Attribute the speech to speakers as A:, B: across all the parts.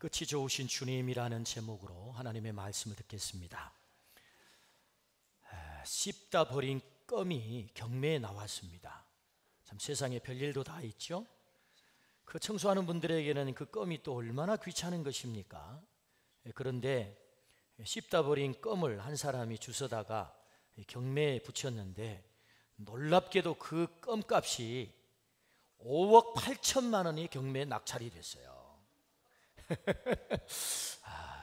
A: 끝이 좋으신 주님이라는 제목으로 하나님의 말씀을 듣겠습니다. 씹다 버린 껌이 경매에 나왔습니다. 참 세상에 별일도 다 있죠. 그 청소하는 분들에게는 그 껌이 또 얼마나 귀찮은 것입니까? 그런데 씹다 버린 껌을 한 사람이 주워다가 경매에 붙였는데 놀랍게도 그 껌값이 5억 8천만 원이 경매에 낙찰이 됐어요.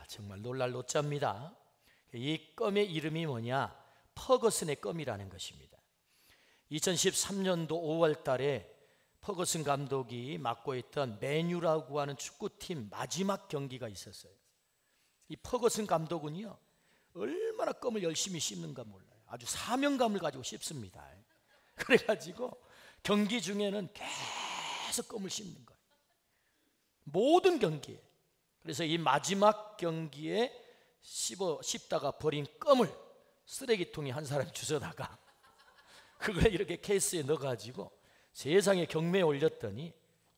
A: 정말 놀랄 노짜입니다. 이 껌의 이름이 뭐냐? 퍼거슨의 껌이라는 것입니다. 2013년도 5월 달에 퍼거슨 감독이 맡고 있던 맨유라고 하는 축구팀 마지막 경기가 있었어요. 이 퍼거슨 감독은요, 얼마나 껌을 열심히 씹는가 몰라요. 아주 사명감을 가지고 씹습니다. 그래가지고 경기 중에는 계속 껌을 씹는 거예요. 모든 경기에. 그래서 이 마지막 경기에 씹다가 버린 껌을 쓰레기통에 한 사람이 주워다가 그걸 이렇게 케이스에 넣어가지고 세상에 경매에 올렸더니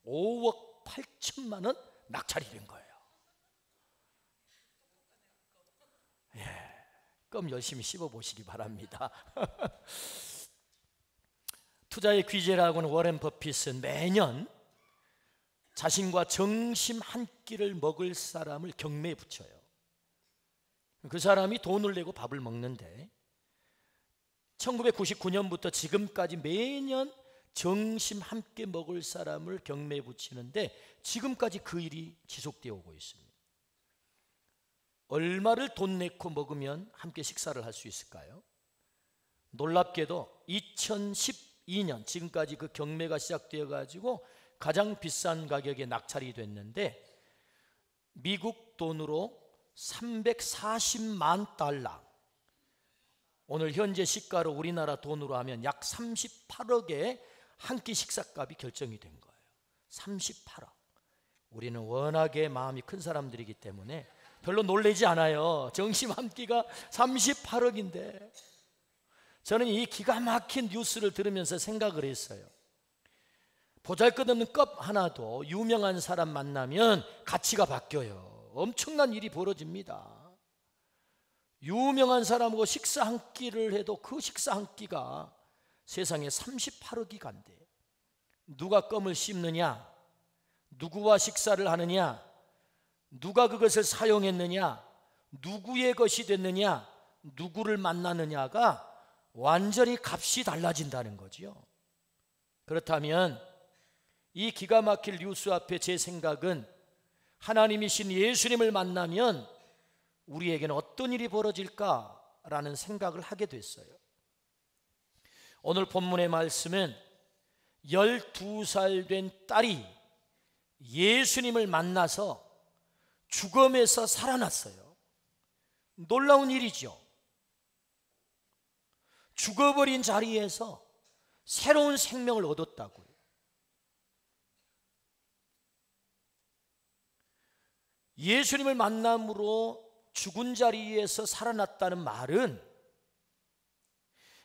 A: 5억 8천만 원 낙찰이 된 거예요. 껌 열심히 씹어보시기 바랍니다. 투자의 귀재라고 하는 워렌 버핏은 매년 자신과 정심 한 끼를 먹을 사람을 경매에 붙여요. 그 사람이 돈을 내고 밥을 먹는데 1999년부터 지금까지 매년 정심 함께 먹을 사람을 경매에 붙이는데 지금까지 그 일이 지속되어 오고 있습니다. 얼마를 돈 내고 먹으면 함께 식사를 할 수 있을까요? 놀랍게도 2012년 지금까지 그 경매가 시작되어 가지고 가장 비싼 가격에 낙찰이 됐는데 미국 돈으로 340만 달러, 오늘 현재 시가로 우리나라 돈으로 하면 약 38억의 한 끼 식사값이 결정이 된 거예요. 38억. 우리는 워낙에 마음이 큰 사람들이기 때문에 별로 놀라지 않아요. 정심 한 끼가 38억인데 저는 이 기가 막힌 뉴스를 들으면서 생각을 했어요. 보잘것없는 껍 하나도 유명한 사람 만나면 가치가 바뀌어요. 엄청난 일이 벌어집니다. 유명한 사람하고 식사 한 끼를 해도 그 식사 한 끼가 세상에 38억이 간대. 누가 껌을 씹느냐, 누구와 식사를 하느냐, 누가 그것을 사용했느냐, 누구의 것이 됐느냐, 누구를 만나느냐가 완전히 값이 달라진다는 거죠. 그렇다면 이 기가 막힐 뉴스 앞에 제 생각은 하나님이신 예수님을 만나면 우리에게는 어떤 일이 벌어질까라는 생각을 하게 됐어요. 오늘 본문의 말씀은 12살 된 딸이 예수님을 만나서 죽음에서 살아났어요. 놀라운 일이죠. 죽어버린 자리에서 새로운 생명을 얻었다고요. 예수님을 만남으로 죽은 자리에서 살아났다는 말은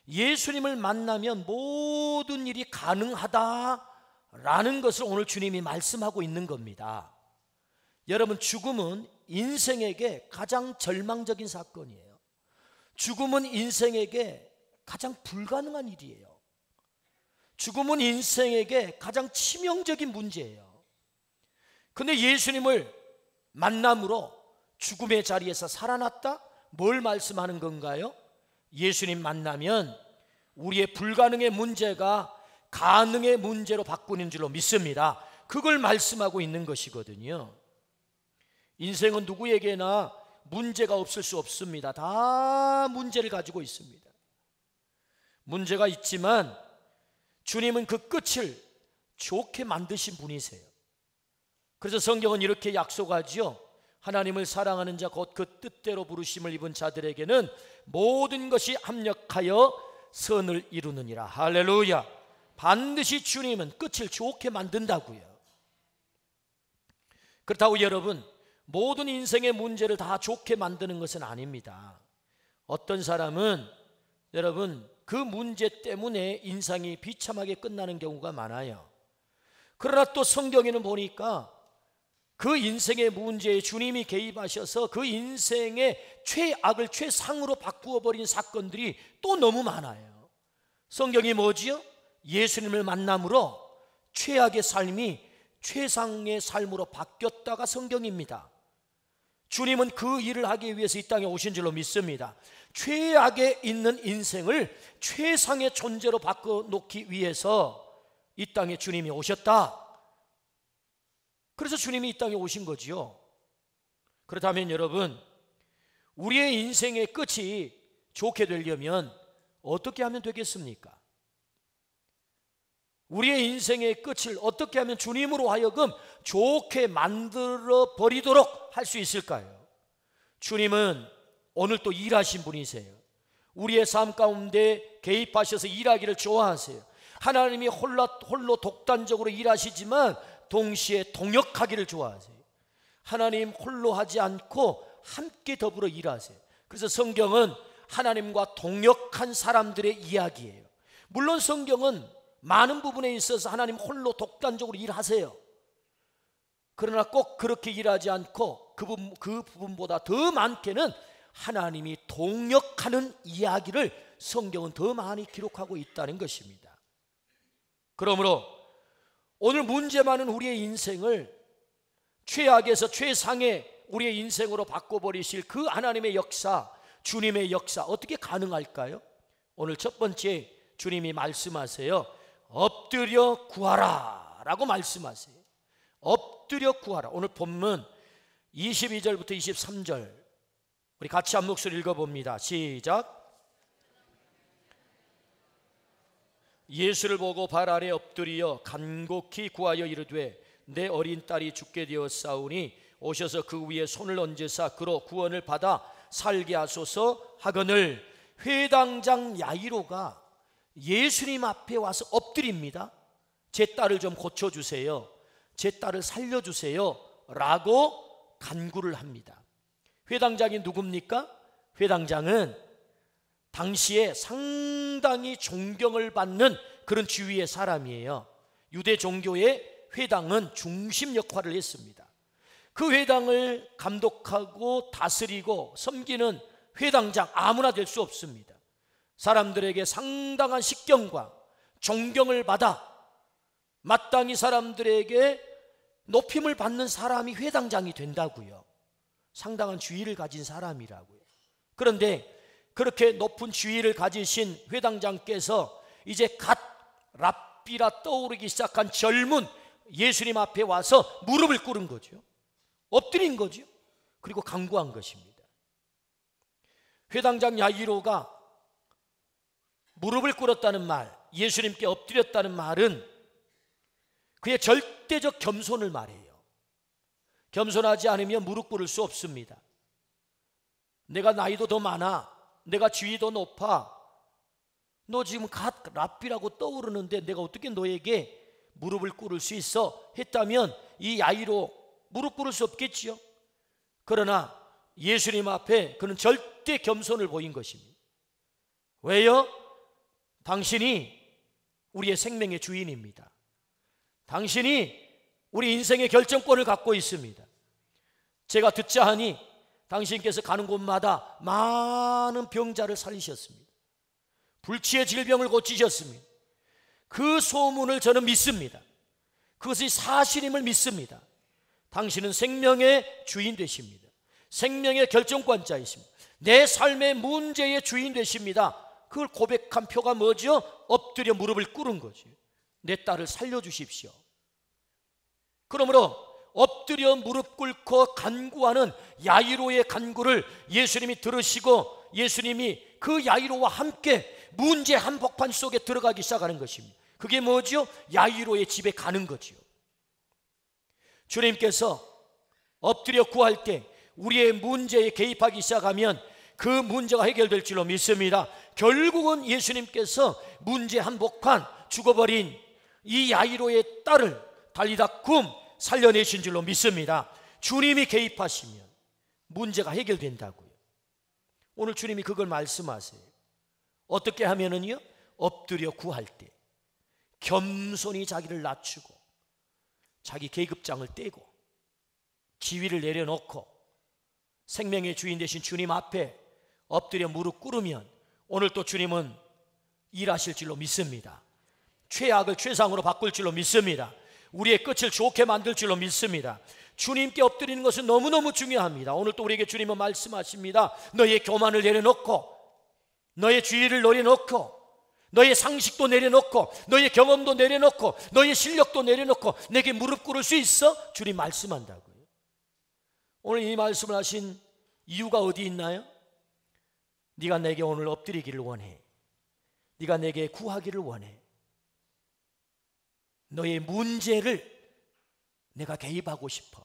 A: 예수님을 만나면 모든 일이 가능하다라는 것을 오늘 주님이 말씀하고 있는 겁니다. 여러분, 죽음은 인생에게 가장 절망적인 사건이에요. 죽음은 인생에게 가장 불가능한 일이에요. 죽음은 인생에게 가장 치명적인 문제예요. 그런데 예수님을 만남으로 죽음의 자리에서 살아났다? 뭘 말씀하는 건가요? 예수님 만나면 우리의 불가능의 문제가 가능의 문제로 바꾸는 줄로 믿습니다. 그걸 말씀하고 있는 것이거든요. 인생은 누구에게나 문제가 없을 수 없습니다. 다 문제를 가지고 있습니다. 문제가 있지만 주님은 그 끝을 좋게 만드신 분이세요. 그래서 성경은 이렇게 약속하지요. 하나님을 사랑하는 자 곧 그 뜻대로 부르심을 입은 자들에게는 모든 것이 합력하여 선을 이루느니라. 할렐루야. 반드시 주님은 끝을 좋게 만든다고요. 그렇다고 여러분, 모든 인생의 문제를 다 좋게 만드는 것은 아닙니다. 어떤 사람은 여러분 그 문제 때문에 인생이 비참하게 끝나는 경우가 많아요. 그러나 또 성경에는 보니까 그 인생의 문제에 주님이 개입하셔서 그 인생의 최악을 최상으로 바꾸어 버린 사건들이 또 너무 많아요. 성경이 뭐지요? 예수님을 만남으로 최악의 삶이 최상의 삶으로 바뀌었다가 성경입니다. 주님은 그 일을 하기 위해서 이 땅에 오신 줄로 믿습니다. 최악에 있는 인생을 최상의 존재로 바꿔놓기 위해서 이 땅에 주님이 오셨다. 그래서 주님이 이 땅에 오신 거지요. 그렇다면 여러분, 우리의 인생의 끝이 좋게 되려면 어떻게 하면 되겠습니까? 우리의 인생의 끝을 어떻게 하면 주님으로 하여금 좋게 만들어 버리도록 할 수 있을까요? 주님은 오늘 또 일하신 분이세요. 우리의 삶 가운데 개입하셔서 일하기를 좋아하세요. 하나님이 홀로 독단적으로 일하시지만 동시에 동역하기를 좋아하세요. 하나님 홀로 하지 않고 함께 더불어 일하세요. 그래서 성경은 하나님과 동역한 사람들의 이야기예요. 물론 성경은 많은 부분에 있어서 하나님 홀로 독단적으로 일하세요. 그러나 꼭 그렇게 일하지 않고 그 부분보다 더 많게는 하나님이 동역하는 이야기를 성경은 더 많이 기록하고 있다는 것입니다. 그러므로 오늘 문제 많은 우리의 인생을 최악에서 최상의 우리의 인생으로 바꿔버리실 그 하나님의 역사, 주님의 역사 어떻게 가능할까요? 오늘 첫 번째 주님이 말씀하세요. 엎드려 구하라 라고 말씀하세요. 엎드려 구하라. 오늘 본문 22절부터 23절 우리 같이 한 목소리 읽어봅니다. 시작. 예수를 보고 발 아래 엎드려 간곡히 구하여 이르되 내 어린 딸이 죽게 되었사오니 오셔서 그 위에 손을 얹으사 그로 구원을 받아 살게 하소서 하거늘 회당장 야이로가 예수님 앞에 와서 엎드립니다. 제 딸을 좀 고쳐주세요. 제 딸을 살려주세요 라고 간구를 합니다. 회당장이 누굽니까? 회당장은 당시에 상당히 존경을 받는 그런 지위의 사람이에요. 유대 종교의 회당은 중심 역할을 했습니다. 그 회당을 감독하고 다스리고 섬기는 회당장 아무나 될 수 없습니다. 사람들에게 상당한 식경과 존경을 받아 마땅히 사람들에게 높임을 받는 사람이 회당장이 된다고요. 상당한 지위를 가진 사람이라고요. 그런데 그렇게 높은 지위를 가지신 회당장께서 이제 갓 랍비라 떠오르기 시작한 젊은 예수님 앞에 와서 무릎을 꿇은 거죠. 엎드린 거죠. 그리고 간구한 것입니다. 회당장 야이로가 무릎을 꿇었다는 말, 예수님께 엎드렸다는 말은 그의 절대적 겸손을 말해요. 겸손하지 않으면 무릎 꿇을 수 없습니다. 내가 나이도 더 많아, 내가 지위도 높아, 너 지금 갓 랍비라고 떠오르는데 내가 어떻게 너에게 무릎을 꿇을 수 있어? 했다면 이 야이로 무릎 꿇을 수 없겠지요. 그러나 예수님 앞에 그는 절대 겸손을 보인 것입니다. 왜요? 당신이 우리의 생명의 주인입니다. 당신이 우리 인생의 결정권을 갖고 있습니다. 제가 듣자 하니 당신께서 가는 곳마다 많은 병자를 살리셨습니다. 불치의 질병을 고치셨습니다. 그 소문을 저는 믿습니다. 그것이 사실임을 믿습니다. 당신은 생명의 주인 되십니다. 생명의 결정권자이십니다. 내 삶의 문제의 주인 되십니다. 그걸 고백한 표가 뭐죠? 엎드려 무릎을 꿇은 거죠. 내 딸을 살려주십시오. 그러므로 엎드려 무릎 꿇고 간구하는 야이로의 간구를 예수님이 들으시고 예수님이 그 야이로와 함께 문제 한복판 속에 들어가기 시작하는 것입니다. 그게 뭐죠? 야이로의 집에 가는 거죠. 주님께서 엎드려 구할 때 우리의 문제에 개입하기 시작하면 그 문제가 해결될 줄로 믿습니다. 결국은 예수님께서 문제 한복판 죽어버린 이 야이로의 딸을 달리다 굼 살려내신 줄로 믿습니다. 주님이 개입하시면 문제가 해결된다고요. 오늘 주님이 그걸 말씀하세요. 어떻게 하면은요? 엎드려 구할 때 겸손히 자기를 낮추고 자기 계급장을 떼고 지위를 내려놓고 생명의 주인 되신 주님 앞에 엎드려 무릎 꿇으면 오늘 또 주님은 일하실 줄로 믿습니다. 최악을 최상으로 바꿀 줄로 믿습니다. 우리의 끝을 좋게 만들 줄로 믿습니다. 주님께 엎드리는 것은 너무너무 중요합니다. 오늘 또 우리에게 주님은 말씀하십니다. 너의 교만을 내려놓고, 너의 주의를 내려놓고, 너의 상식도 내려놓고, 너의 경험도 내려놓고, 너의 실력도 내려놓고 내게 무릎 꿇을 수 있어? 주님 말씀한다고요. 오늘 이 말씀을 하신 이유가 어디 있나요? 네가 내게 오늘 엎드리기를 원해. 네가 내게 구하기를 원해. 너의 문제를 내가 개입하고 싶어.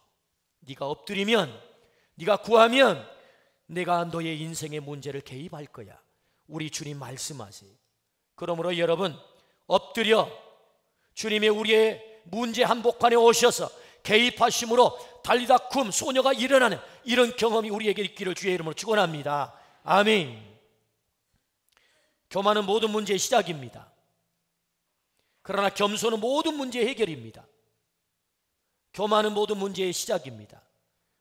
A: 네가 엎드리면, 네가 구하면 내가 너의 인생의 문제를 개입할 거야. 우리 주님 말씀하세요. 그러므로 여러분, 엎드려 주님의 우리의 문제 한복판에 오셔서 개입하심으로 달리다 쿰 소녀가 일어나는 이런 경험이 우리에게 있기를 주의 이름으로 축원합니다. 아멘. 교만은 모든 문제의 시작입니다. 그러나 겸손은 모든 문제의 해결입니다. 교만은 모든 문제의 시작입니다.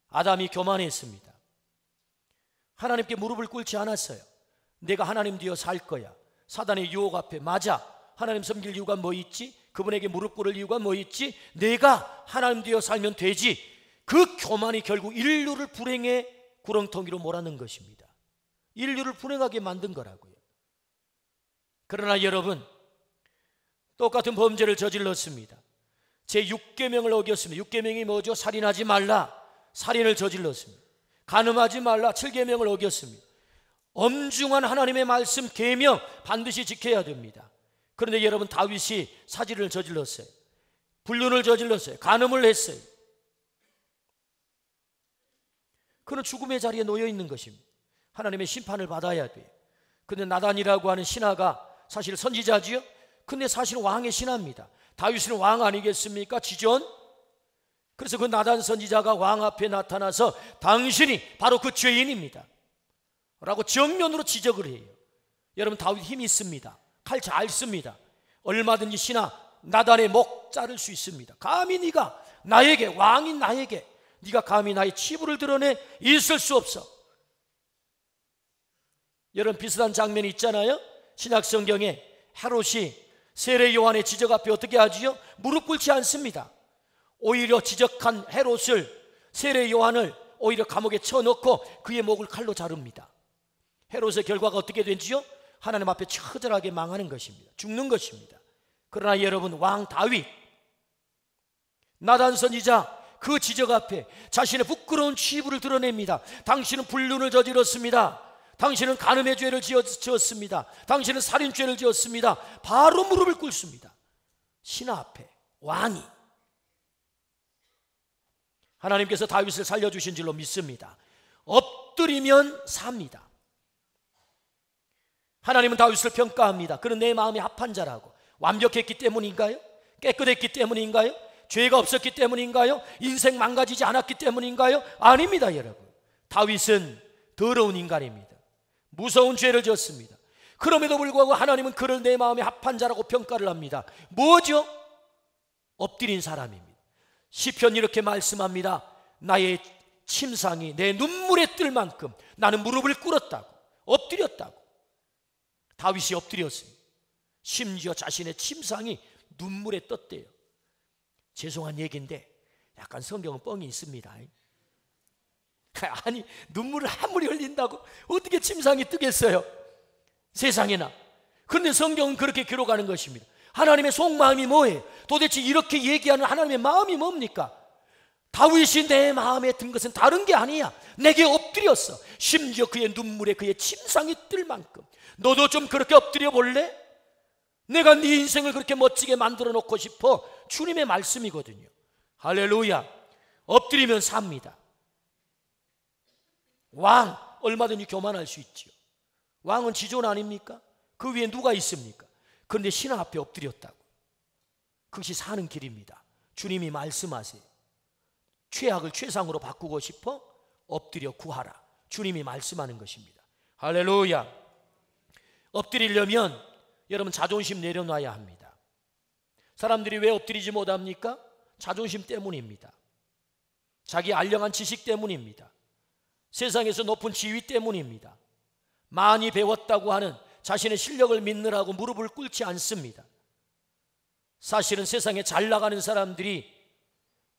A: 아담이 교만했습니다. 하나님께 무릎을 꿇지 않았어요. 내가 하나님 되어 살 거야. 사단의 유혹 앞에 맞아. 하나님 섬길 이유가 뭐 있지? 그분에게 무릎 꿇을 이유가 뭐 있지? 내가 하나님 되어 살면 되지. 그 교만이 결국 인류를 불행의 구렁텅이로 몰아넣은 것입니다. 인류를 불행하게 만든 거라고요. 그러나 여러분, 똑같은 범죄를 저질렀습니다. 제 6계명을 어겼습니다. 6계명이 뭐죠? 살인하지 말라. 살인을 저질렀습니다. 간음하지 말라. 7계명을 어겼습니다. 엄중한 하나님의 말씀 계명 반드시 지켜야 됩니다. 그런데 여러분, 다윗이 사지를 저질렀어요. 불륜을 저질렀어요. 간음을 했어요. 그는 죽음의 자리에 놓여 있는 것입니다. 하나님의 심판을 받아야 돼요. 그런데 나단이라고 하는 신하가 사실 선지자지요? 근데 사실은 왕의 신하입니다. 다윗은 왕 아니겠습니까? 지존. 그래서 그 나단 선지자가 왕 앞에 나타나서 당신이 바로 그 죄인입니다 라고 정면으로 지적을 해요. 여러분, 다윗 힘이 있습니다. 칼 잘 씁니다. 얼마든지 신하 나단의 목 자를 수 있습니다. 감히 네가 나에게, 왕인 나에게 네가 감히 나의 치부를 드러내? 있을 수 없어. 여러분, 비슷한 장면이 있잖아요. 신약 성경에 헤롯이 세례 요한의 지적 앞에 어떻게 하지요? 무릎 꿇지 않습니다. 오히려 지적한 헤롯을, 세례 요한을 오히려 감옥에 쳐넣고 그의 목을 칼로 자릅니다. 헤롯의 결과가 어떻게 된지요? 하나님 앞에 처절하게 망하는 것입니다. 죽는 것입니다. 그러나 여러분, 왕 다윗, 나단 선지자 그 지적 앞에 자신의 부끄러운 치부를 드러냅니다. 당신은 불륜을 저질렀습니다. 당신은 간음의 죄를 지었습니다. 당신은 살인죄를 지었습니다. 바로 무릎을 꿇습니다. 신하 앞에, 왕이. 하나님께서 다윗을 살려주신 줄로 믿습니다. 엎드리면 삽니다. 하나님은 다윗을 평가합니다. 그는 내 마음이 합한 자라고. 완벽했기 때문인가요? 깨끗했기 때문인가요? 죄가 없었기 때문인가요? 인생 망가지지 않았기 때문인가요? 아닙니다, 여러분. 다윗은 더러운 인간입니다. 무서운 죄를 지었습니다. 그럼에도 불구하고 하나님은 그를 내 마음에 합한 자라고 평가를 합니다. 뭐죠? 엎드린 사람입니다. 시편 이렇게 말씀합니다. 나의 침상이 내 눈물에 뜰 만큼 나는 무릎을 꿇었다고, 엎드렸다고. 다윗이 엎드렸습니다. 심지어 자신의 침상이 눈물에 떴대요. 죄송한 얘기인데 약간 성경은 뻥이 있습니다. 아니, 눈물을 아무리 흘린다고 어떻게 침상이 뜨겠어요? 세상에나. 그런데 성경은 그렇게 기록하는 것입니다. 하나님의 속마음이 뭐예요? 도대체 이렇게 얘기하는 하나님의 마음이 뭡니까? 다윗이 내 마음에 든 것은 다른 게 아니야. 내게 엎드렸어. 심지어 그의 눈물에 그의 침상이 뜰 만큼. 너도 좀 그렇게 엎드려 볼래? 내가 네 인생을 그렇게 멋지게 만들어 놓고 싶어. 주님의 말씀이거든요. 할렐루야. 엎드리면 삽니다. 왕, 얼마든지 교만할 수 있지요. 왕은 지존 아닙니까? 그 위에 누가 있습니까? 그런데 신하 앞에 엎드렸다고. 그것이 사는 길입니다. 주님이 말씀하세요. 최악을 최상으로 바꾸고 싶어? 엎드려 구하라. 주님이 말씀하는 것입니다. 할렐루야. 엎드리려면 여러분 자존심 내려놔야 합니다. 사람들이 왜 엎드리지 못합니까? 자존심 때문입니다. 자기 알량한 지식 때문입니다. 세상에서 높은 지위 때문입니다. 많이 배웠다고 하는 자신의 실력을 믿느라고 무릎을 꿇지 않습니다. 사실은 세상에 잘 나가는 사람들이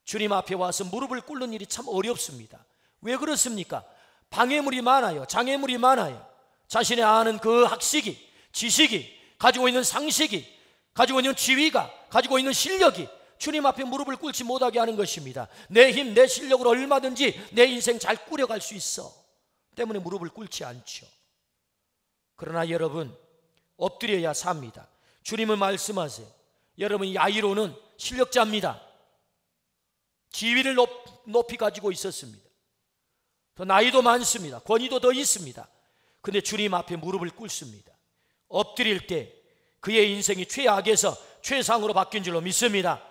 A: 주님 앞에 와서 무릎을 꿇는 일이 참 어렵습니다. 왜 그렇습니까? 방해물이 많아요. 장애물이 많아요. 자신의 아는 그 학식이, 지식이, 가지고 있는 상식이, 가지고 있는 지위가, 가지고 있는 실력이 주님 앞에 무릎을 꿇지 못하게 하는 것입니다. 내 힘, 내 실력으로 얼마든지 내 인생 잘 꾸려갈 수 있어 때문에 무릎을 꿇지 않죠. 그러나 여러분, 엎드려야 삽니다. 주님은 말씀하세요. 여러분, 야이로는 실력자입니다. 지위를 높이 가지고 있었습니다. 더 나이도 많습니다. 권위도 더 있습니다. 근데 주님 앞에 무릎을 꿇습니다. 엎드릴 때 그의 인생이 최악에서 최상으로 바뀐 줄로 믿습니다.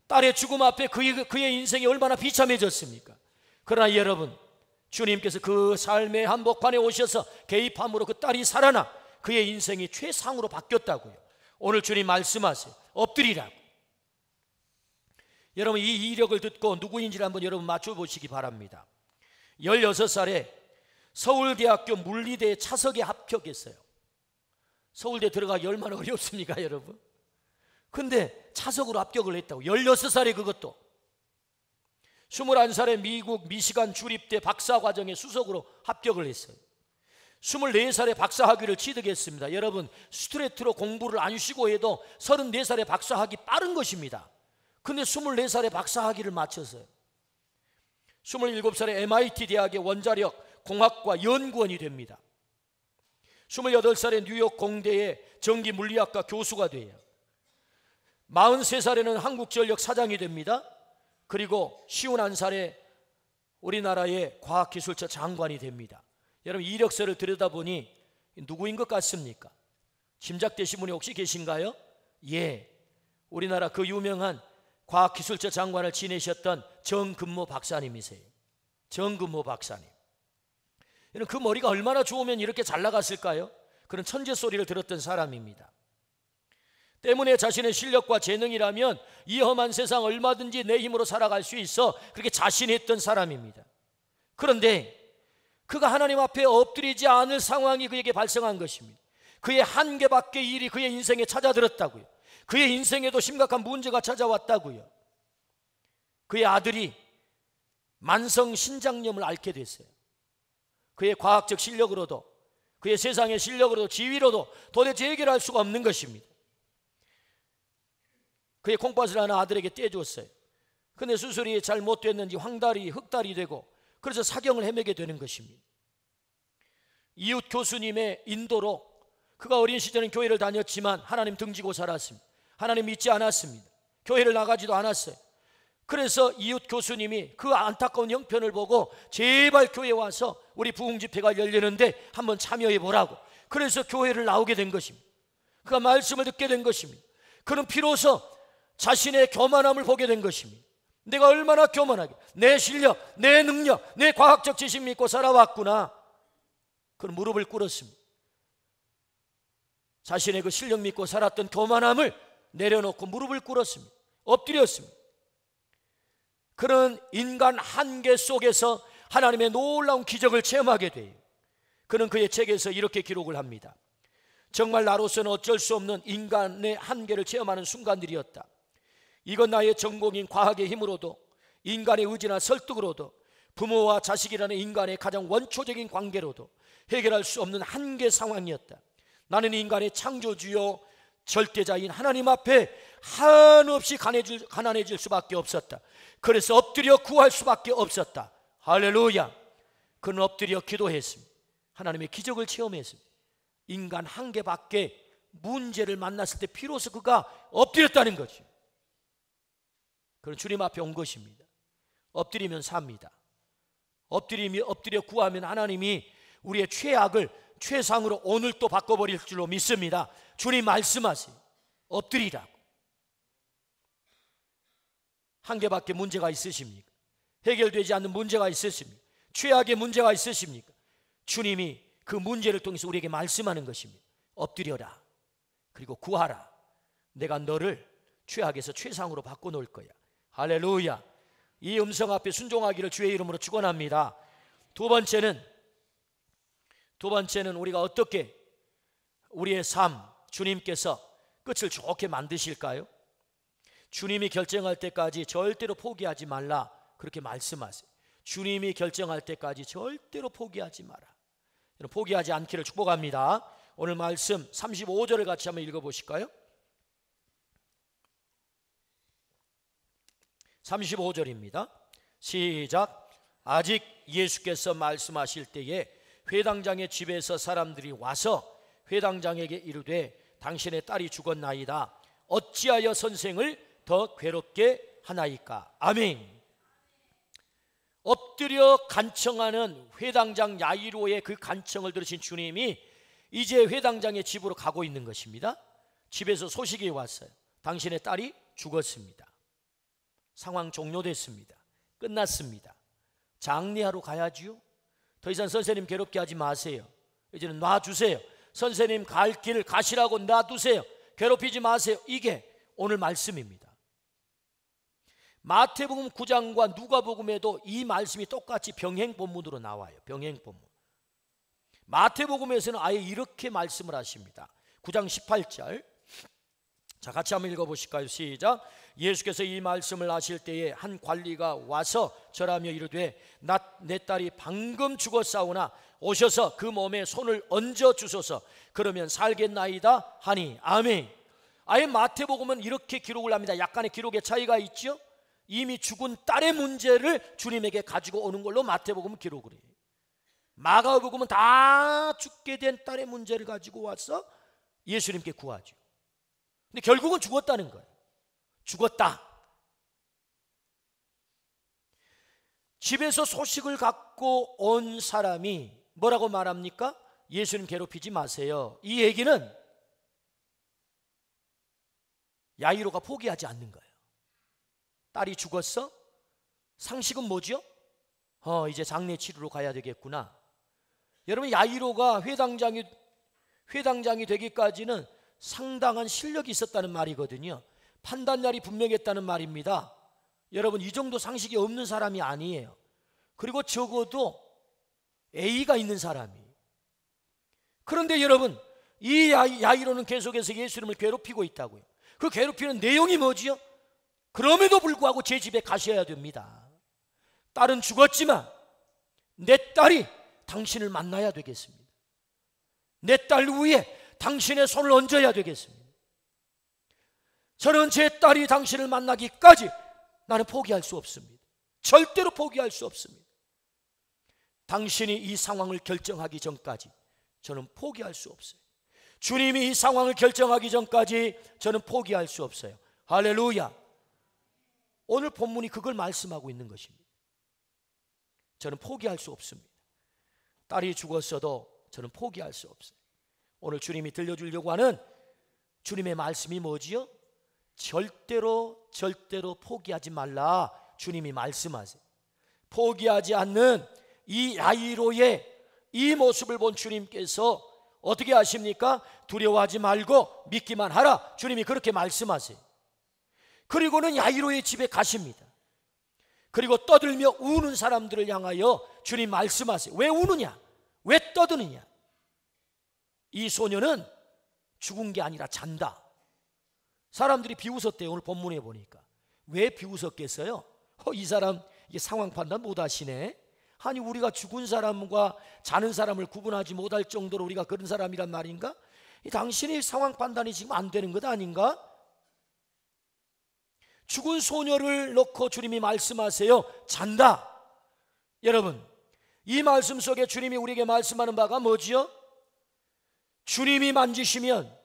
A: 딸의 죽음 앞에 그의 인생이 얼마나 비참해졌습니까? 그러나 여러분, 주님께서 그 삶의 한복판에 오셔서 개입함으로 그 딸이 살아나 그의 인생이 최상으로 바뀌었다고요. 오늘 주님 말씀하세요. 엎드리라고. 여러분, 이 이력을 듣고 누구인지를 한번 여러분 맞춰보시기 바랍니다. 16살에 서울대학교 물리대에 차석에 합격했어요. 서울대 들어가기 얼마나 어렵습니까, 여러분? 근데 차석으로 합격을 했다고. 16살에 그것도. 21살에 미국 미시간 주립대 박사과정에 수석으로 합격을 했어요. 24살에 박사학위를 취득했습니다. 여러분, 스트레이트로 공부를 안 쉬고 해도 34살에 박사학위 빠른 것입니다. 근데 24살에 박사학위를 마쳤어요. 27살에 MIT 대학의 원자력 공학과 연구원이 됩니다. 28살에 뉴욕 공대의 전기물리학과 교수가 돼요. 43살에는 한국전력 사장이 됩니다. 그리고 51살에 우리나라의 과학기술처 장관이 됩니다. 여러분, 이력서를 들여다보니 누구인 것 같습니까? 짐작되신 분이 혹시 계신가요? 예, 우리나라 그 유명한 과학기술처 장관을 지내셨던 정근모 박사님이세요. 정근모 박사님. 여러분, 그 머리가 얼마나 좋으면 이렇게 잘 나갔을까요? 그런 천재 소리를 들었던 사람입니다. 때문에 자신의 실력과 재능이라면 이 험한 세상 얼마든지 내 힘으로 살아갈 수 있어 그렇게 자신했던 사람입니다. 그런데 그가 하나님 앞에 엎드리지 않을 상황이 그에게 발생한 것입니다. 그의 한계밖의 일이 그의 인생에 찾아들었다고요. 그의 인생에도 심각한 문제가 찾아왔다고요. 그의 아들이 만성 신장염을 앓게 됐어요. 그의 과학적 실력으로도, 그의 세상의 실력으로도, 지위로도 도대체 해결할 수가 없는 것입니다. 그의 콩팥을 하나 아들에게 떼줬어요. 근데 수술이 잘 못됐는지 황달이 흑달이 되고 그래서 사경을 헤매게 되는 것입니다. 이웃 교수님의 인도로 그가 어린 시절은 교회를 다녔지만 하나님 등지고 살았습니다. 하나님 믿지 않았습니다. 교회를 나가지도 않았어요. 그래서 이웃 교수님이 그 안타까운 형편을 보고 제발 교회에 와서 우리 부흥 집회가 열리는데 한번 참여해 보라고. 그래서 교회를 나오게 된 것입니다. 그가 말씀을 듣게 된 것입니다. 그는 비로소 자신의 교만함을 보게 된 것입니다. 내가 얼마나 교만하게 내 실력, 내 능력, 내 과학적 지식 믿고 살아왔구나. 그는 무릎을 꿇었습니다. 자신의 그 실력 믿고 살았던 교만함을 내려놓고 무릎을 꿇었습니다. 엎드렸습니다. 그런 인간 한계 속에서 하나님의 놀라운 기적을 체험하게 돼요. 그는 그의 책에서 이렇게 기록을 합니다. 정말 나로서는 어쩔 수 없는 인간의 한계를 체험하는 순간들이었다. 이건 나의 전공인 과학의 힘으로도, 인간의 의지나 설득으로도, 부모와 자식이라는 인간의 가장 원초적인 관계로도 해결할 수 없는 한계 상황이었다. 나는 인간의 창조주요 절대자인 하나님 앞에 한없이 가난해질 수밖에 없었다. 그래서 엎드려 구할 수밖에 없었다. 할렐루야. 그는 엎드려 기도했습니다. 하나님의 기적을 체험했습니다. 인간 한계밖에 문제를 만났을 때 비로소 그가 엎드렸다는 거죠. 그는 주님 앞에 온 것입니다. 엎드리면 삽니다. 엎드려 구하면 하나님이 우리의 최악을 최상으로 오늘 또 바꿔버릴 줄로 믿습니다. 주님 말씀하세요. 엎드리라고. 한계밖에 문제가 있으십니까? 해결되지 않는 문제가 있으십니까? 최악의 문제가 있으십니까? 주님이 그 문제를 통해서 우리에게 말씀하는 것입니다. 엎드려라. 그리고 구하라. 내가 너를 최악에서 최상으로 바꿔놓을 거야. 할렐루야. 이 음성 앞에 순종하기를 주의 이름으로 축원합니다. 두 번째는 우리가 어떻게 우리의 삶, 주님께서 끝을 좋게 만드실까요? 주님이 결정할 때까지 절대로 포기하지 말라, 그렇게 말씀하세요. 주님이 결정할 때까지 절대로 포기하지 마라. 포기하지 않기를 축복합니다. 오늘 말씀 35절을 같이 한번 읽어보실까요? 35절입니다. 시작. 아직 예수께서 말씀하실 때에 회당장의 집에서 사람들이 와서 회당장에게 이르되 당신의 딸이 죽었나이다. 어찌하여 선생을 더 괴롭게 하나이까? 아멘. 엎드려 간청하는 회당장 야이로의 그 간청을 들으신 주님이 이제 회당장의 집으로 가고 있는 것입니다. 집에서 소식이 왔어요. 당신의 딸이 죽었습니다. 상황 종료됐습니다. 끝났습니다. 장례하러 가야지요. 더 이상 선생님 괴롭게 하지 마세요. 이제는 놔주세요. 선생님 갈 길 가시라고 놔두세요. 괴롭히지 마세요. 이게 오늘 말씀입니다. 마태복음 9장과 누가복음에도 이 말씀이 똑같이 병행 본문으로 나와요. 병행 본문. 마태복음에서는 아예 이렇게 말씀을 하십니다. 9장 18절. 자, 같이 한번 읽어보실까요? 시작. 예수께서 이 말씀을 하실 때에 한 관리가 와서 절하며 이르되 내 딸이 방금 죽었사오나 오셔서 그 몸에 손을 얹어 주소서. 그러면 살겠나이다 하니. 아멘. 아예 마태복음은 이렇게 기록을 합니다. 약간의 기록의 차이가 있죠. 이미 죽은 딸의 문제를 주님에게 가지고 오는 걸로 마태복음은 기록을 해요. 마가복음은 다 죽게 된 딸의 문제를 가지고 와서 예수님께 구하죠. 근데 결국은 죽었다는 거예요. 죽었다. 집에서 소식을 갖고 온 사람이 뭐라고 말합니까? 예수님 괴롭히지 마세요. 이 얘기는 야이로가 포기하지 않는 거예요. 딸이 죽었어? 상식은 뭐죠? 이제 장례 치르러 가야 되겠구나. 여러분, 야이로가 회당장이 되기까지는 상당한 실력이 있었다는 말이거든요. 판단력이 분명했다는 말입니다. 여러분, 이 정도 상식이 없는 사람이 아니에요. 그리고 적어도 A가 있는 사람이에요. 그런데 여러분, 이 야이로는 계속해서 예수님을 괴롭히고 있다고요. 그 괴롭히는 내용이 뭐지요? 그럼에도 불구하고 제 집에 가셔야 됩니다. 딸은 죽었지만 내 딸이 당신을 만나야 되겠습니다. 내 딸 위에 당신의 손을 얹어야 되겠습니다. 저는 제 딸이 당신을 만나기까지 나는 포기할 수 없습니다. 절대로 포기할 수 없습니다. 당신이 이 상황을 결정하기 전까지 저는 포기할 수 없어요. 주님이 이 상황을 결정하기 전까지 저는 포기할 수 없어요. 할렐루야. 오늘 본문이 그걸 말씀하고 있는 것입니다. 저는 포기할 수 없습니다. 딸이 죽었어도 저는 포기할 수 없어요. 오늘 주님이 들려주려고 하는 주님의 말씀이 뭐지요? 절대로 포기하지 말라. 주님이 말씀하세요. 포기하지 않는 이 야이로의 이 모습을 본 주님께서 어떻게 하십니까? 두려워하지 말고 믿기만 하라. 주님이 그렇게 말씀하세요. 그리고는 야이로의 집에 가십니다. 그리고 떠들며 우는 사람들을 향하여 주님 말씀하세요. 왜 우느냐? 왜 떠드느냐? 이 소녀는 죽은 게 아니라 잔다. 사람들이 비웃었대요. 오늘 본문에 보니까. 왜 비웃었겠어요? 이 사람 이게 상황 판단 못하시네. 아니, 우리가 죽은 사람과 자는 사람을 구분하지 못할 정도로 우리가 그런 사람이란 말인가? 당신의 상황 판단이 지금 안 되는 것 아닌가? 죽은 소녀를 놓고 주님이 말씀하세요. 잔다. 여러분, 이 말씀 속에 주님이 우리에게 말씀하는 바가 뭐지요? 주님이 만지시면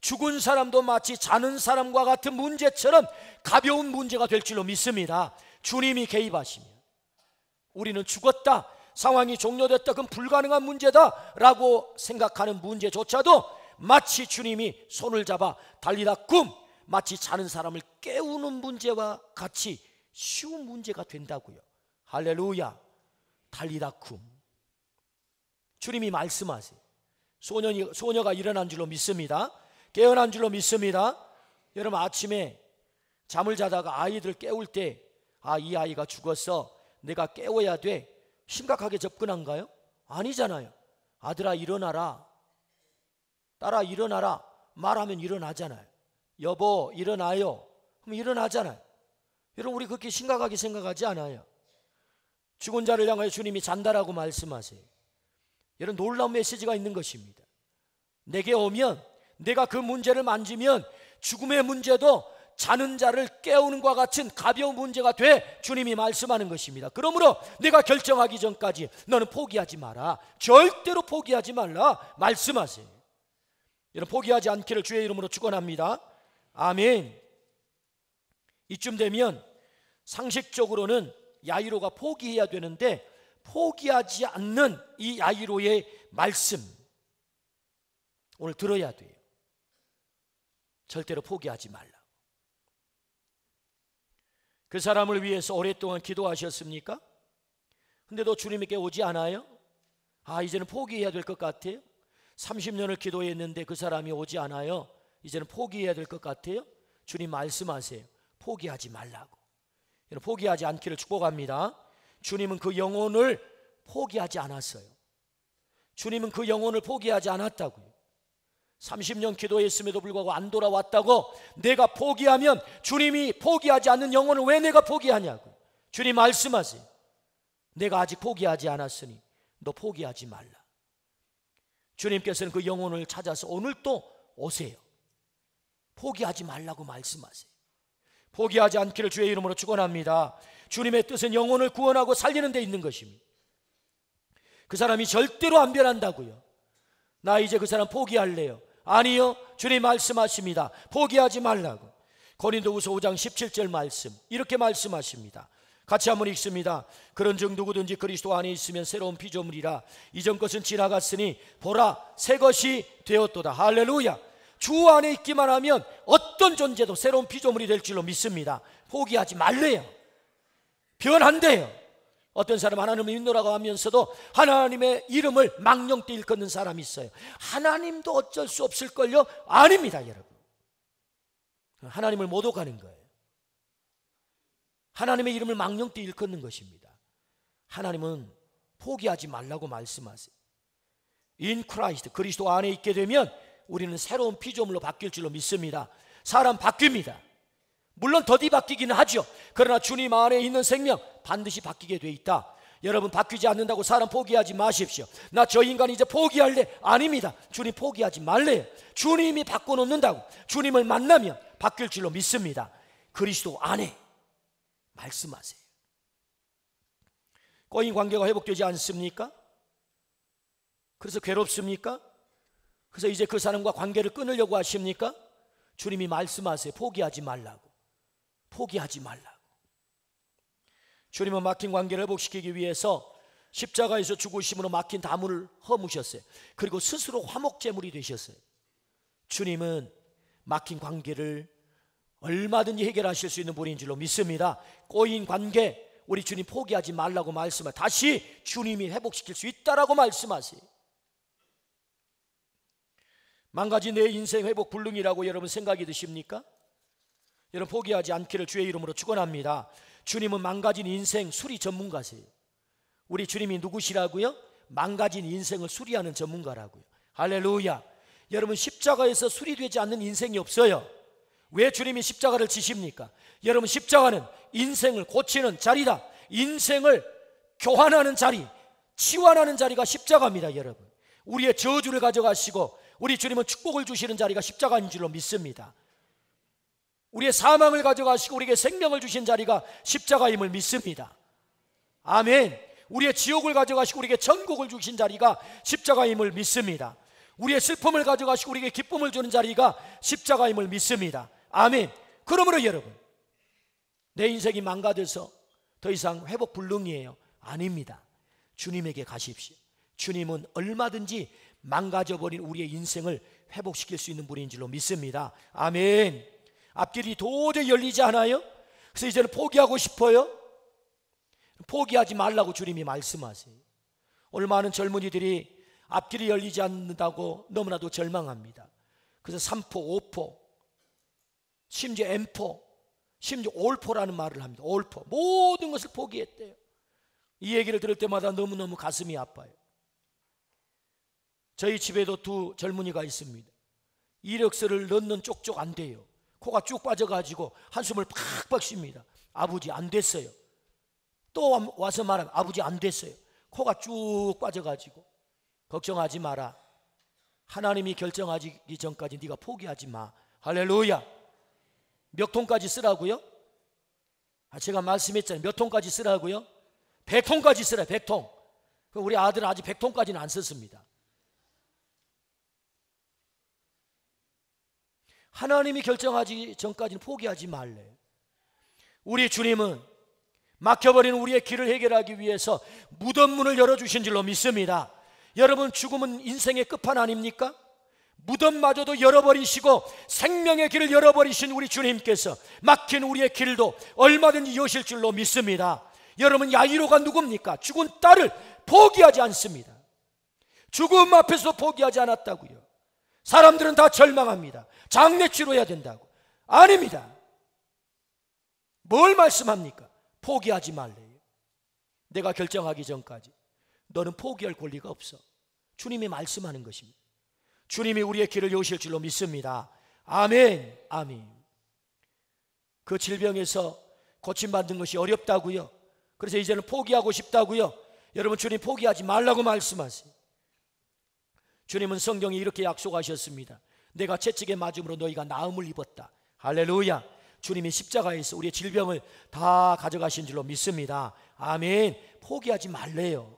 A: 죽은 사람도 마치 자는 사람과 같은 문제처럼 가벼운 문제가 될 줄로 믿습니다. 주님이 개입하시면 우리는 죽었다, 상황이 종료됐다, 그건 불가능한 문제다 라고 생각하는 문제조차도 마치 주님이 손을 잡아 달리다 꿈, 마치 자는 사람을 깨우는 문제와 같이 쉬운 문제가 된다고요. 할렐루야. 달리다 꿈. 주님이 말씀하세요. 소녀가 일어난 줄로 믿습니다. 깨어난 줄로 믿습니다. 여러분, 아침에 잠을 자다가 아이들 깨울 때 아, 이 아이가 죽었어, 내가 깨워야 돼, 심각하게 접근한가요? 아니잖아요. 아들아 일어나라, 딸아 일어나라 말하면 일어나잖아요. 여보 일어나요 그럼 일어나잖아요. 여러분, 우리 그렇게 심각하게 생각하지 않아요. 죽은 자를 향하여 주님이 잔다라고 말씀하세요. 여러분, 놀라운 메시지가 있는 것입니다. 내게 오면, 내가 그 문제를 만지면 죽음의 문제도 자는 자를 깨우는 것과 같은 가벼운 문제가 돼 주님이 말씀하는 것입니다. 그러므로 내가 결정하기 전까지 너는 포기하지 마라, 절대로 포기하지 말라 말씀하세요. 여러분, 포기하지 않기를 주의 이름으로 축원합니다. 아멘. 이쯤 되면 상식적으로는 야이로가 포기해야 되는데 포기하지 않는 이 야이로의 말씀 오늘 들어야 돼요. 절대로 포기하지 말라. 그 사람을 위해서 오랫동안 기도하셨습니까? 근데도 주님에게 오지 않아요? 아, 이제는 포기해야 될 것 같아요? 30년을 기도했는데 그 사람이 오지 않아요? 이제는 포기해야 될 것 같아요? 주님 말씀하세요. 포기하지 말라고. 여러분, 포기하지 않기를 축복합니다. 주님은 그 영혼을 포기하지 않았어요. 주님은 그 영혼을 포기하지 않았다고요. 30년 기도했음에도 불구하고 안 돌아왔다고 내가 포기하면 주님이 포기하지 않는 영혼을 왜 내가 포기하냐고. 주님 말씀하세요. 내가 아직 포기하지 않았으니 너 포기하지 말라. 주님께서는 그 영혼을 찾아서 오늘 또 오세요. 포기하지 말라고 말씀하세요. 포기하지 않기를 주의 이름으로 축원합니다. 주님의 뜻은 영혼을 구원하고 살리는 데 있는 것입니다. 그 사람이 절대로 안 변한다고요. 나 이제 그 사람 포기할래요. 아니요, 주님 말씀하십니다. 포기하지 말라고. 고린도후서 5장 17절 말씀 이렇게 말씀하십니다. 같이 한번 읽습니다. 그런즉 누구든지 그리스도 안에 있으면 새로운 피조물이라, 이전 것은 지나갔으니 보라 새 것이 되었도다. 할렐루야. 주 안에 있기만 하면 어떤 존재도 새로운 피조물이 될 줄로 믿습니다. 포기하지 말래요. 변한대요. 어떤 사람 하나님을 믿노라고 하면서도 하나님의 이름을 망령되이 일컫는 사람이 있어요. 하나님도 어쩔 수 없을걸요? 아닙니다, 여러분. 하나님을 모독하는 거예요. 하나님의 이름을 망령되이 일컫는 것입니다. 하나님은 포기하지 말라고 말씀하세요. In Christ, 그리스도 안에 있게 되면 우리는 새로운 피조물로 바뀔 줄로 믿습니다. 사람 바뀝니다. 물론 더디 바뀌기는 하죠. 그러나 주님 안에 있는 생명 반드시 바뀌게 돼 있다. 여러분, 바뀌지 않는다고 사람 포기하지 마십시오. 나 저 인간 이제 포기할래? 아닙니다. 주님 포기하지 말래요. 주님이 바꿔놓는다고. 주님을 만나면 바뀔 줄로 믿습니다. 그리스도 안에 말씀하세요. 꼬인 관계가 회복되지 않습니까? 그래서 괴롭습니까? 그래서 이제 그 사람과 관계를 끊으려고 하십니까? 주님이 말씀하세요. 포기하지 말라고. 포기하지 말라고. 주님은 막힌 관계를 회복시키기 위해서 십자가에서 죽으심으로 막힌 다문을 허무셨어요. 그리고 스스로 화목제물이 되셨어요. 주님은 막힌 관계를 얼마든지 해결하실 수 있는 분인 줄로 믿습니다. 꼬인 관계 우리 주님 포기하지 말라고 말씀하세요. 다시 주님이 회복시킬 수 있다라고 말씀하세요. 망가진 내 인생 회복 불능이라고 여러분 생각이 드십니까? 여러분, 포기하지 않기를 주의 이름으로 축원합니다. 주님은 망가진 인생 수리 전문가세요. 우리 주님이 누구시라고요? 망가진 인생을 수리하는 전문가라고요. 할렐루야. 여러분, 십자가에서 수리되지 않는 인생이 없어요. 왜 주님이 십자가를 지십니까? 여러분, 십자가는 인생을 고치는 자리다. 인생을 교환하는 자리, 치환하는 자리가 십자가입니다. 여러분, 우리의 저주를 가져가시고 우리 주님은 축복을 주시는 자리가 십자가인 줄로 믿습니다. 우리의 사망을 가져가시고 우리에게 생명을 주신 자리가 십자가임을 믿습니다. 아멘. 우리의 지옥을 가져가시고 우리에게 천국을 주신 자리가 십자가임을 믿습니다. 우리의 슬픔을 가져가시고 우리에게 기쁨을 주는 자리가 십자가임을 믿습니다. 아멘. 그러므로 여러분, 내 인생이 망가져서 더 이상 회복 불능이에요? 아닙니다. 주님에게 가십시오. 주님은 얼마든지 망가져버린 우리의 인생을 회복시킬 수 있는 분인 줄로 믿습니다. 아멘. 앞길이 도저히 열리지 않아요? 그래서 이제는 포기하고 싶어요? 포기하지 말라고 주님이 말씀하세요. 오늘 많은 젊은이들이 앞길이 열리지 않는다고 너무나도 절망합니다. 그래서 3포, 5포, 심지어 M포 심지어 올포라는 말을 합니다. 올포. 모든 것을 포기했대요. 이 얘기를 들을 때마다 너무너무 가슴이 아파요. 저희 집에도 두 젊은이가 있습니다. 이력서를 넣는 쪽쪽 안 돼요. 코가 쭉 빠져가지고 한숨을 팍팍 쉽니다. 아버지 안 됐어요. 또 와서 말하면 아버지 안 됐어요. 코가 쭉 빠져가지고. 걱정하지 마라. 하나님이 결정하기 전까지 네가 포기하지 마. 할렐루야. 몇 통까지 쓰라고요? 제가 말씀했잖아요. 몇 통까지 쓰라고요? 100통까지 쓰라. 100통. 우리 아들은 아직 100통까지는 안 썼습니다. 하나님이 결정하기 전까지는 포기하지 말래. 우리 주님은 막혀버린 우리의 길을 해결하기 위해서 무덤 문을 열어주신 줄로 믿습니다. 여러분, 죽음은 인생의 끝판왕입니까? 무덤마저도 열어버리시고 생명의 길을 열어버리신 우리 주님께서 막힌 우리의 길도 얼마든지 여실 줄로 믿습니다. 여러분, 야이로가 누굽니까? 죽은 딸을 포기하지 않습니다. 죽음 앞에서 포기하지 않았다고요. 사람들은 다 절망합니다. 장례 치러야 된다고. 아닙니다. 뭘 말씀합니까? 포기하지 말래요. 내가 결정하기 전까지 너는 포기할 권리가 없어. 주님이 말씀하는 것입니다. 주님이 우리의 길을 여실 줄로 믿습니다. 아멘. 아멘. 그 질병에서 고침받는 것이 어렵다고요. 그래서 이제는 포기하고 싶다고요. 여러분, 주님 포기하지 말라고 말씀하세요. 주님은 성경에 이렇게 약속하셨습니다. 내가 채찍에 맞음으로 너희가 나음을 입었다. 할렐루야. 주님이 십자가에서 우리의 질병을 다 가져가신 줄로 믿습니다. 아멘. 포기하지 말래요.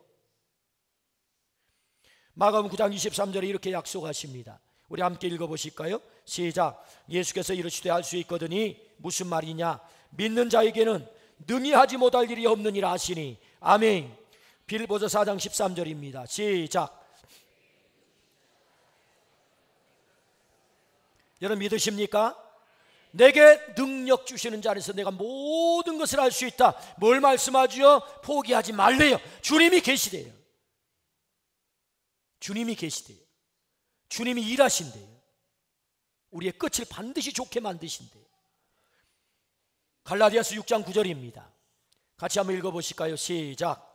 A: 마가복음 9장 23절에 이렇게 약속하십니다. 우리 함께 읽어보실까요? 시작. 예수께서 이르시되 할 수 있거든이 무슨 말이냐? 믿는 자에게는 능히 하지 못할 일이 없느니라 하시니. 아멘. 빌보서 4장 13절입니다. 시작. 여러분 믿으십니까? 내게 능력 주시는 자 안에서 내가 모든 것을 할 수 있다. 뭘 말씀하지요? 포기하지 말래요. 주님이 계시대요. 주님이 계시대요. 주님이 일하신대요. 우리의 끝을 반드시 좋게 만드신대요. 갈라디아서 6장 9절입니다. 같이 한번 읽어보실까요? 시작.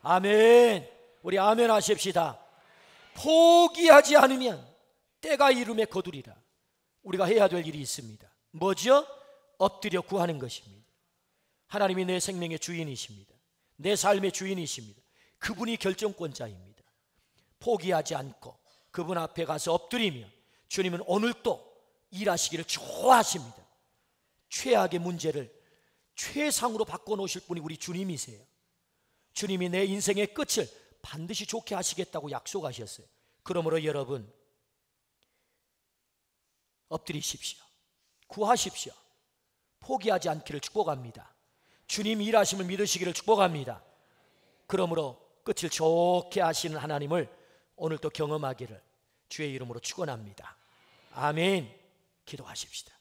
A: 아멘. 우리 아멘 하십시다. 포기하지 않으면 때가 이름에 거두리라. 우리가 해야 될 일이 있습니다. 뭐죠? 엎드려 구하는 것입니다. 하나님이 내 생명의 주인이십니다. 내 삶의 주인이십니다. 그분이 결정권자입니다. 포기하지 않고 그분 앞에 가서 엎드리면 주님은 오늘도 일하시기를 좋아하십니다. 최악의 문제를 최상으로 바꿔놓으실 분이 우리 주님이세요. 주님이 내 인생의 끝을 반드시 좋게 하시겠다고 약속하셨어요. 그러므로 여러분 엎드리십시오. 구하십시오. 포기하지 않기를 축복합니다. 주님 일하심을 믿으시기를 축복합니다. 그러므로 끝을 좋게 하시는 하나님을 오늘도 경험하기를 주의 이름으로 축원합니다. 아멘. 기도하십시다.